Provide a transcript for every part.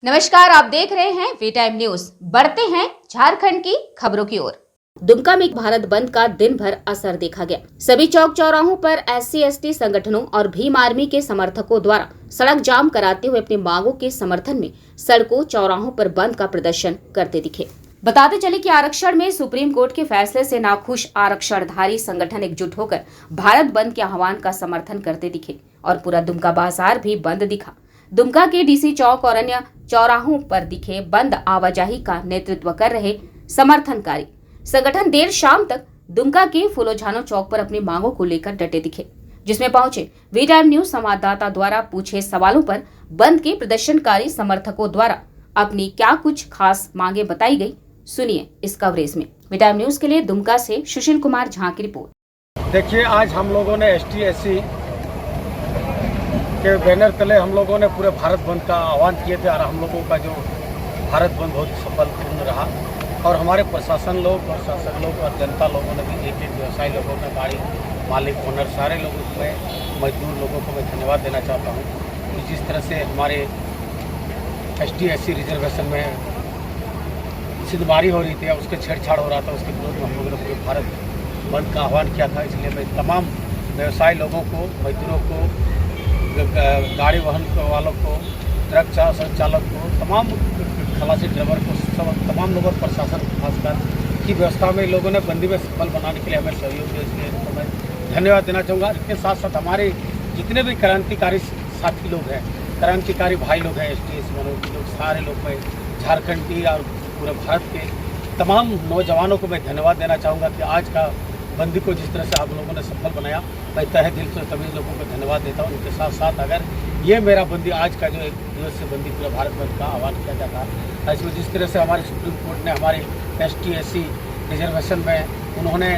नमस्कार, आप देख रहे हैं वी टाइम न्यूज। बढ़ते हैं झारखंड की खबरों की ओर। दुमका में भारत बंद का दिन भर असर देखा गया। सभी चौक चौराहों पर SC/ST संगठनों और भीम आर्मी के समर्थकों द्वारा सड़क जाम कराते हुए अपनी मांगों के समर्थन में सड़कों चौराहों पर बंद का प्रदर्शन करते दिखे। बताते चले कि आरक्षण में सुप्रीम कोर्ट के फैसले से नाखुश आरक्षणधारी संगठन एकजुट होकर भारत बंद के आह्वान का समर्थन करते दिखे और पूरा दुमका बाजार भी बंद दिखा। दुमका के DC चौक और अन्य चौराहों पर दिखे बंद आवाजाही का नेतृत्व कर रहे समर्थनकारी संगठन देर शाम तक दुमका के फूलोझानो चौक पर अपनी मांगों को लेकर डटे दिखे, जिसमें पहुंचे वी टाइम न्यूज संवाददाता द्वारा पूछे सवालों पर बंद के प्रदर्शनकारी समर्थकों द्वारा अपनी क्या कुछ खास मांगे बताई गई। सुनिए इस कवरेज में। वी टाइम न्यूज के लिए दुमका से सुशील कुमार झा की रिपोर्ट। देखिए, आज हम लोगों ने ST/SC के बैनर तले हम लोगों ने पूरे भारत बंद का आह्वान किए थे और हम लोगों का जो भारत बंद बहुत सफलपूर्ण रहा और हमारे प्रशासन लोग और शासक लोग और जनता लोगों ने भी एक व्यवसायी लोगों ने, गाड़ी मालिक ओनर, सारे लोगों में मजदूर लोगों को मैं धन्यवाद देना चाहता हूँ कि जिस तरह से हमारे ST/SC रिजर्वेशन में सिद्धमारी हो रही थी, उसके छेड़छाड़ हो रहा था, उसके विरोध में हम लोगों ने पूरे भारत बंद का आह्वान किया था। इसलिए मैं तमाम व्यवसायी लोगों को, मजदूरों को, गाड़ी वाहन वालों को, ट्रक चालक को, तमाम खलासी ड्राइवर को, सब तमाम लोगों, प्रशासन खासकर की व्यवस्था में लोगों ने बंदी में सफल बनाने के लिए हमें सहयोग दिया। इसलिए इनको मैं धन्यवाद देना चाहूँगा। इसके साथ साथ हमारे जितने भी क्रांतिकारी साथी लोग हैं, क्रांतिकारी भाई लोग हैं, ST/SC लोग, सारे लोग, मैं झारखंड की और पूरे भारत के तमाम नौजवानों को मैं धन्यवाद देना चाहूँगा कि आज का बंदी को जिस तरह से आप लोगों ने सफल बनाया, मैं तहे दिल से सभी लोगों को धन्यवाद देता हूँ। उनके साथ साथ अगर ये मेरा बंदी आज का जो एक दिवस से बंदी पूरे भारत बंद का आह्वान किया जाता है, इसमें जिस तरह से हमारे सुप्रीम कोर्ट ने हमारे ST/SC रिजर्वेशन में उन्होंने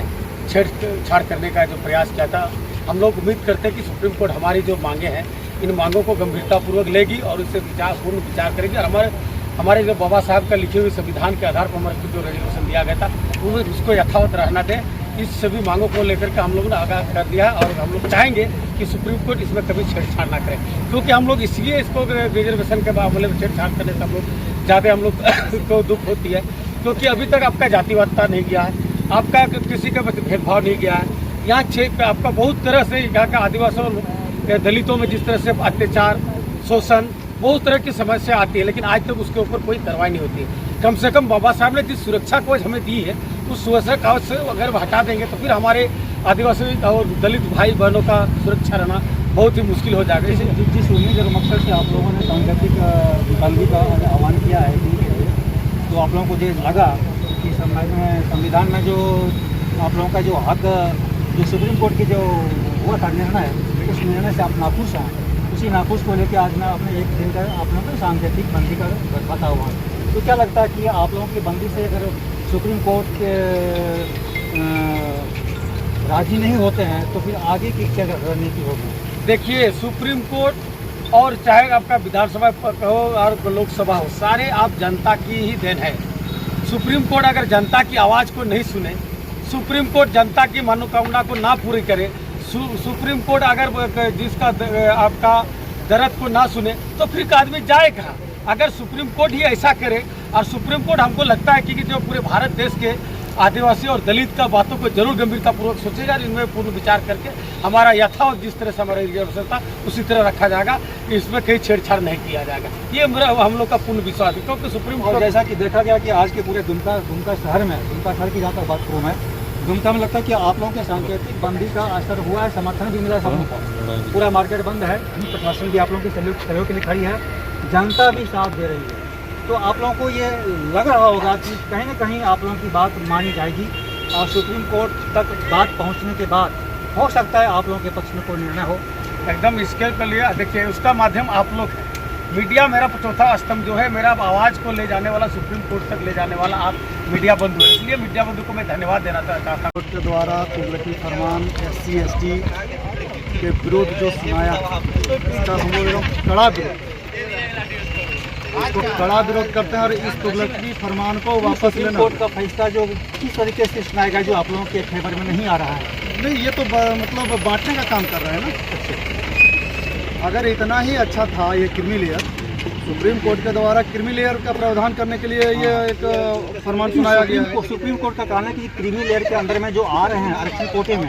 छेड़छाड़ करने का जो प्रयास किया था, हम लोग उम्मीद करते हैं कि सुप्रीम कोर्ट हमारी जो मांगे हैं, इन मांगों को गंभीरतापूर्वक लेगी और इससे पूर्ण विचार करेगी और हमारे जो बाबा साहब का लिखे हुए संविधान के आधार पर हमारे जो रेजोल्यूशन दिया गया था, उसको यथावत रहना दें। इस सभी मांगों को लेकर के हम लोगों ने आगाह कर दिया है और हम लोग चाहेंगे कि सुप्रीम कोर्ट इसमें कभी छेड़छाड़ ना करे, क्योंकि हम लोग इसलिए इसको रिजर्वेशन के मामले में छेड़छाड़ करने से हम लोग ज़्यादा हम लोग को दुख होती है, क्योंकि अभी तक आपका जातिवादता नहीं गया है, आपका किसी का भेदभाव नहीं गया है। यहाँ आपका बहुत तरह से यहाँ का आदिवासियों दलितों में जिस तरह से अत्याचार, शोषण, बहुत तरह की समस्या आती है, लेकिन आज तक उसके ऊपर कोई कार्रवाई नहीं होती है। कम से कम बाबा साहब ने जिस सुरक्षा कवच हमें दी है, उस सुरक्षा कवच से अगर हटा देंगे तो फिर हमारे आदिवासी और दलित भाई बहनों का सुरक्षा रहना बहुत ही मुश्किल हो जाएगा। जिस उम्मीद और मकसद से आप लोगों ने सांकेतिक बंदी का आह्वान किया है, तो आप लोगों को ये लगा कि संविधान में जो आप लोगों का जो हक, जो सुप्रीम कोर्ट की जो हुआ था निर्णय, उस निर्णय से आप नाखुश हैं। उसी नाखुश को लेकर आज मैं अपने एक दिन का आप लोगों को सांकेतिक बंदी का बता हुआ है। तो क्या लगता है कि आप लोगों की बंदी से अगर सुप्रीम कोर्ट के राजी नहीं होते हैं तो फिर आगे की क्या रणनीति होगी? देखिए, सुप्रीम कोर्ट और चाहे आपका विधानसभा हो और लोकसभा हो, सारे आप जनता की ही देन है। सुप्रीम कोर्ट अगर जनता की आवाज़ को नहीं सुने, सुप्रीम कोर्ट जनता की मनोकामना को ना पूरी करे, सुप्रीम कोर्ट अगर जिसका आपका दर्द को ना सुने, तो फिर आदमी जाए कहाँ? अगर सुप्रीम कोर्ट ही ऐसा करे, और सुप्रीम कोर्ट हमको लगता है कि जो पूरे भारत देश के आदिवासी और दलित का बातों को जरूर गंभीरतापूर्वक सोचेगा, इनमें पूर्ण विचार करके हमारा यथावत जिस तरह से हमारा रिजर्वेशन था उसी तरह रखा जाएगा, इसमें कहीं छेड़छाड़ नहीं किया जाएगा। ये मेरा हम लोग का पूर्ण विश्वास है, क्योंकि सुप्रीम कोर्ट जैसा कि देखा गया कि आज के पूरे दुमका शहर में, दुमका शहर की जहाँ तक बात करूँ मैं, दुमका में लगता है कि आप लोगों के सांकेतिक बंदी का असर हुआ है, समर्थन भी मिला है सबको। पूरा मार्केट बंद है, प्रशासन भी आप लोगों के सहयोग के लिए खड़ी है, जनता भी साथ दे रही है। तो आप लोगों को ये लग रहा होगा कि कहीं ना कहीं आप लोगों की बात मानी जाएगी और सुप्रीम कोर्ट तक बात पहुंचने के बाद हो सकता है आप लोगों के पक्ष में कोई निर्णय हो। एकदम इसके लिए देखिए, उसका माध्यम आप लोग हैं। मीडिया मेरा चौथा स्तंभ जो है, मेरा आवाज़ को ले जाने वाला, सुप्रीम कोर्ट तक ले जाने वाला आप मीडिया बंधु है। इसलिए मीडिया बंधु को मैं धन्यवाद देना चाहता हूँ। कोर्ट के द्वारा तुगलकी फरमान SC/ST के विरोध जो सुनाया, इसका हम लोग कड़ा विरोध करते हैं और इस तुगलकी फरमान को वापस लेना। कोर्ट का फैसला जो किस तरीके से सुनाएगा जो आप लोगों के फेवर में नहीं आ रहा है? नहीं, ये तो मतलब बांटने का काम कर रहे हैं ना। अगर इतना ही अच्छा था ये क्रीमी लेयर सुप्रीम कोर्ट के द्वारा क्रीमी लेयर का प्रावधान करने के लिए ये एक फरमान सुनाया गया है। सुप्रीम कोर्ट का कहना है कि क्रीमी लेयर के अंदर में जो आ रहे हैं आरक्षण कोटे में,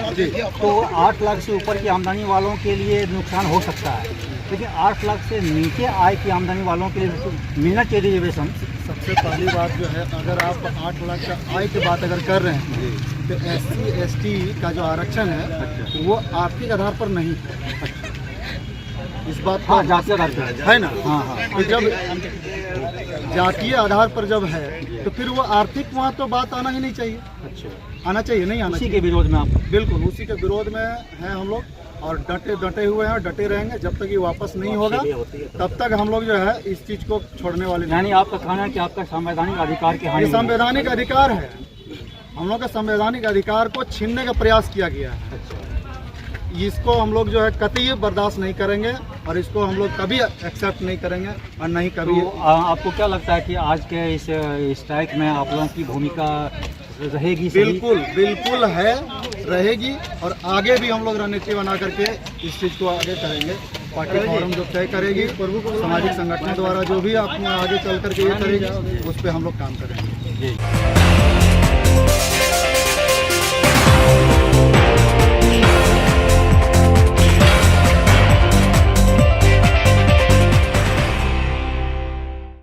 तो 8 लाख से ऊपर की आमदनी वालों के लिए नुकसान हो सकता है, लेकिन 8 लाख से नीचे आय की आमदनी वालों के लिए मिलना चाहिए रिजर्वेशन। सबसे पहली बात जो है, अगर आप 8 लाख का आय की बात अगर कर रहे हैं तो SC ST का जो आरक्षण है वो आर्थिक आधार पर नहीं है, इस बात हाँ, पर जातीय आधार पर है ना। हाँ। तो जब जातीय आधार पर जब है तो फिर वो आर्थिक वहाँ तो बात आना ही नहीं चाहिए। अच्छा, आना चाहिए, नहीं आना उसी चाहिए। के विरोध में आप बिल्कुल उसी के विरोध में हैं हम लोग, और डटे हुए हैं और डटे रहेंगे जब तक ये वापस नहीं होगा, तब तक हम लोग जो है इस चीज़ को छोड़ने वाले नहीं। यानी आपका कहना है कि आपका संवैधानिक अधिकार की हानि ये संवैधानिक अधिकार है, हम लोग का संवैधानिक अधिकार को छीनने का प्रयास किया गया है। इसको हम लोग जो है कतई बर्दाश्त नहीं करेंगे और इसको हम लोग कभी एक्सेप्ट नहीं करेंगे और नहीं कभी। तो आपको क्या लगता है कि आज के इस स्ट्राइक में आप लोगों की भूमिका रहेगी? बिल्कुल बिल्कुल है, रहेगी, और आगे भी हम लोग रणनीति बना करके इस चीज़ को आगे करेंगे। पार्टी फोरम जो तय करेगी, सामाजिक संगठनों द्वारा जो भी अपने आगे चल करके ये करेगी, उस पर हम लोग काम करेंगे। जी।